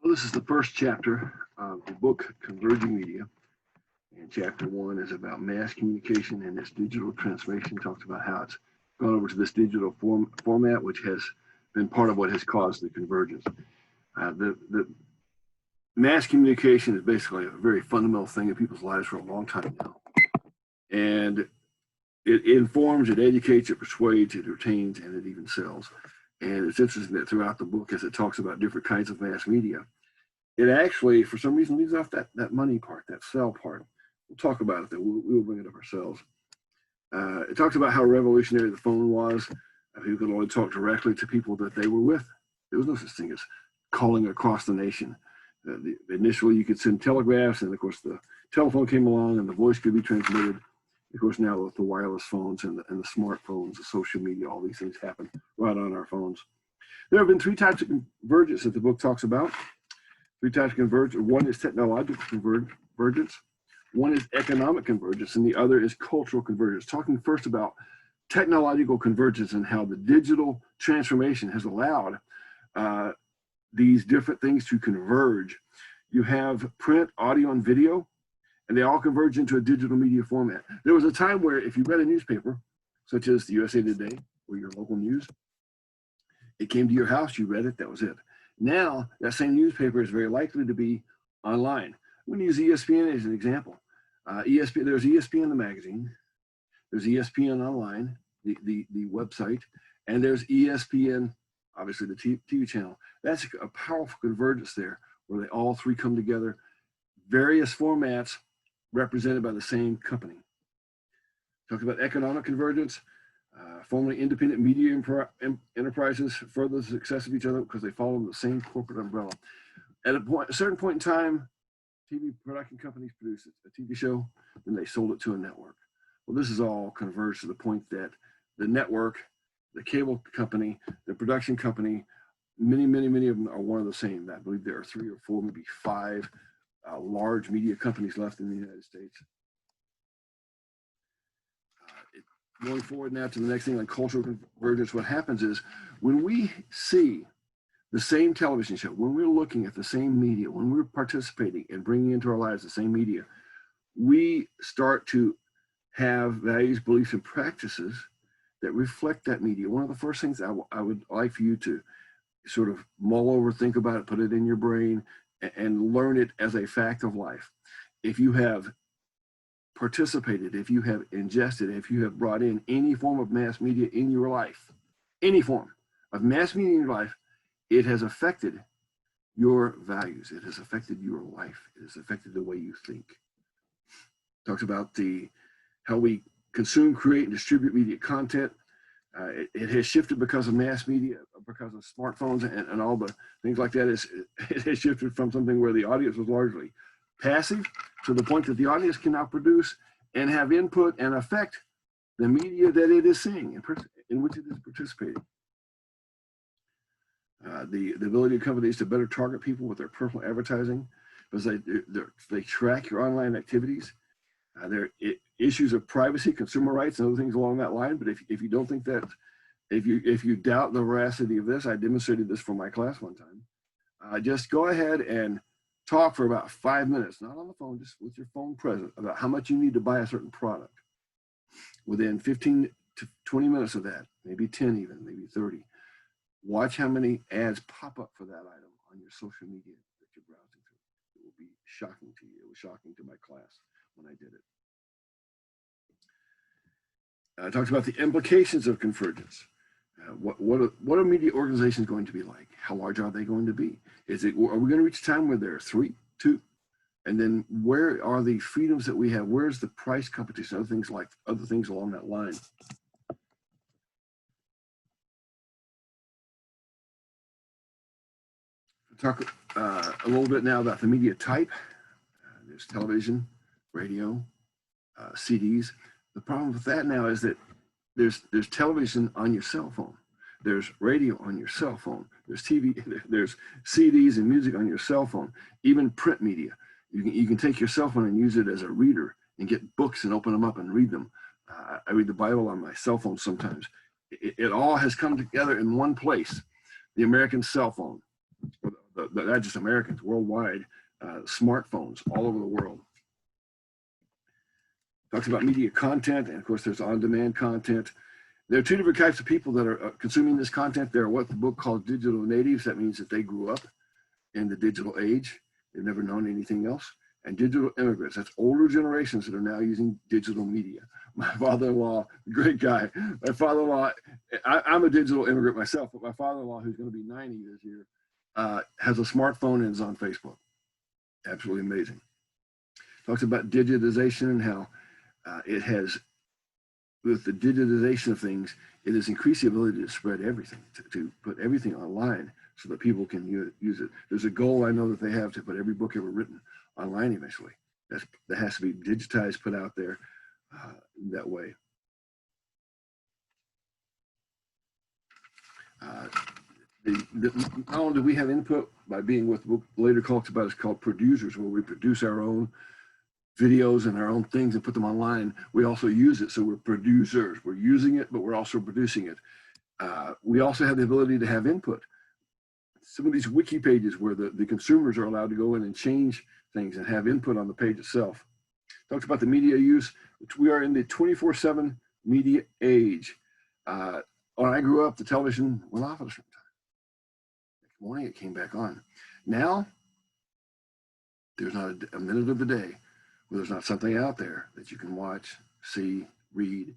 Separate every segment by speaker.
Speaker 1: Well, this is the first chapter of the book, Converging Media. And chapter one is about mass communication and its digital transformation. Talks about how it's gone over to this digital format, which has been part of what has caused the convergence. The mass communication is basically a very fundamental thing in people's lives for a long time now. And it informs, it educates, it persuades, it retains, and it even sells. And it's interesting that throughout the book, as it talks about different kinds of mass media, it actually, for some reason, leaves off that money part, that sell part. We'll talk about it, then we'll bring it up ourselves. It talks about how revolutionary the phone was. People could only talk directly to people that they were with. There was no such thing as calling across the nation. Initially, you could send telegraphs, and of course, the telephone came along, and the voice could be transmitted. Of course, now with the wireless phones and the smartphones, the social media, all these things happen right on our phones. There have been three types of convergence that the book talks about. Three types of convergence. One is technological convergence. One is economic convergence, and the other is cultural convergence. Talking first about technological convergence and how the digital transformation has allowed these different things to converge. You have print, audio, and video, and they all converge into a digital media format. There was a time where if you read a newspaper, such as the USA Today or your local news, it came to your house, you read it, that was it. Now, that same newspaper is very likely to be online. I'm going to use ESPN as an example. There's ESPN, the magazine. There's ESPN online, the website, and there's ESPN, obviously the TV channel. That's a powerful convergence there, where they all three come together. Various formats represented by the same company. Talk about economic convergence. Formerly independent media enterprises further the success of each other because they follow the same corporate umbrella. At a certain point in time, TV production companies produced a TV show, then they sold it to a network. Well, this is all converged to the point that the network, the cable company, the production company, many of them are one of the same. I believe there are 3 or 4, maybe 5 large media companies left in the United States. Going forward now to the next thing on cultural convergence, what happens is when we see the same television show, when we're looking at the same media, when we're participating and bringing into our lives the same media, we start to have values, beliefs, and practices that reflect that media. One of the first things I would like for you to sort of mull over, think about it, put it in your brain, and learn it as a fact of life. If you have participated, if you have ingested, if you have brought in any form of mass media in your life, any form of mass media in your life, it has affected your values. It has affected your life. It has affected the way you think. Talks about how we consume, create, and distribute media content. It has shifted because of mass media, because of smartphones and all the things like that. It has shifted from something where the audience was largely passive to the point that the audience can now produce and have input and affect the media that it is seeing, in which it is participating. The ability of companies to better target people with their personal advertising, because they track your online activities. There are issues of privacy, consumer rights, and other things along that line. But if you don't think that, if you doubt the veracity of this, I demonstrated this for my class one time. Just go ahead and talk for about 5 minutes, not on the phone, just with your phone present, about how much you need to buy a certain product. Within 15 to 20 minutes of that, maybe 10 even, maybe 30, watch how many ads pop up for that item on your social media that you're browsing through. It will be shocking to you. It was shocking to my class when I did it. I talked about the implications of convergence. What are media organizations going to be like? How large are they going to be? Are we going to reach a time where there are 3, 2? And then where are the freedoms that we have? Where's the price competition? Other things along that line. Talk a little bit now about the media type. There's television, radio, CDs. The problem with that now is that there's television on your cell phone. There's radio on your cell phone. There's TV, there's CDs and music on your cell phone, even print media. You can take your cell phone and use it as a reader and get books and open them up and read them. I read the Bible on my cell phone sometimes. It all has come together in one place, the American cell phone, or not just Americans, worldwide, smartphones all over the world. Talks about media content, and of course there's on-demand content. There are two different types of people that are consuming this content. There are what the book calls digital natives. That means that they grew up in the digital age. They've never known anything else. And digital immigrants, that's older generations that are now using digital media. My father-in-law, great guy. My father-in-law, I'm a digital immigrant myself, but my father-in-law, who's going to be 90 this year, has a smartphone and is on Facebook. Absolutely amazing. Talks about digitization and how it has, with the digitization of things, it has increased the ability to spread everything, to put everything online so that people can use it. There's a goal I know that they have to put every book ever written online eventually. That has to be digitized, put out there that way. Not only do we have input by being what the book later talks about is called producers, where we produce our own videos and our own things and put them online, we also use it. So we're producers. We're using it, but we're also producing it. We also have the ability to have input. Some of these wiki pages where the consumers are allowed to go in and change things and have input on the page itself. Talks about the media use, which we are in the 24/7 media age. When I grew up, the television went off at a certain time. Next morning, it came back on. Now, there's not a minute of the day where there's not something out there that you can watch, see, read,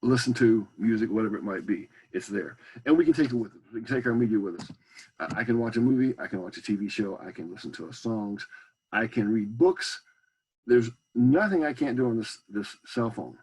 Speaker 1: listen to, music, whatever it might be. It's there. And we can take it with us. We can take our media with us. I can watch a movie. I can watch a TV show. I can listen to songs. I can read books. There's nothing I can't do on this cell phone.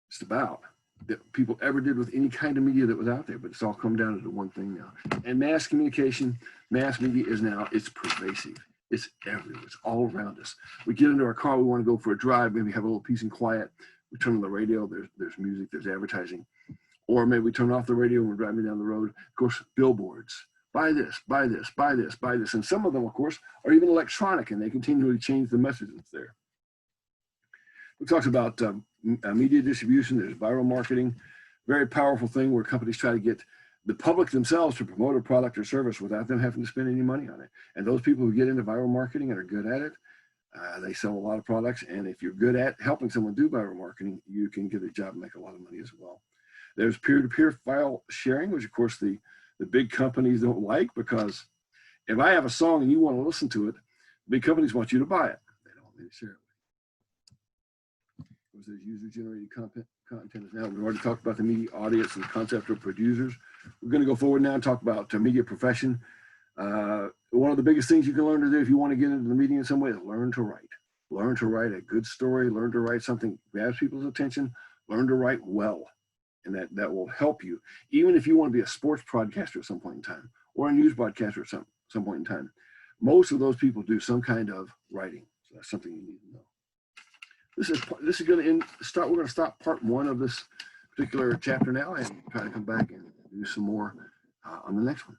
Speaker 1: Just about that people ever did with any kind of media that was out there, but it's all come down to the one thing now. And mass communication, mass media is now, it's pervasive. It's everywhere. It's all around us. We get into our car, we want to go for a drive, maybe have a little peace and quiet. We turn on the radio, there's music, there's advertising. Or maybe we turn off the radio and we're driving down the road. Of course, billboards. Buy this, buy this, buy this, buy this. And some of them, of course, are even electronic, and they continually change the message that's there. We talked about media distribution. There's viral marketing, very powerful thing where companies try to get the public themselves to promote a product or service without them having to spend any money on it. And those people who get into viral marketing and are good at it, they sell a lot of products. And if you're good at helping someone do viral marketing, you can get a job and make a lot of money as well. There's peer-to-peer file sharing, which of course the big companies don't like, because if I have a song and you want to listen to it, big companies want you to buy it. They don't want me to share it. Of course, there's user-generated content as now. We've already talked about the media audience and the concept of producers. We're going to go forward now and talk about the media profession. One of the biggest things you can learn to do if you want to get into the media in some way is learn to write. Learn to write a good story. Learn to write something that grabs people's attention. Learn to write well. And that will help you. Even if you want to be a sports broadcaster at some point in time, or a news broadcaster at some point in time, most of those people do some kind of writing. So that's something you need to know. This is going to start. We're going to stop part one of this particular chapter now and try to come back and do some more on the next one.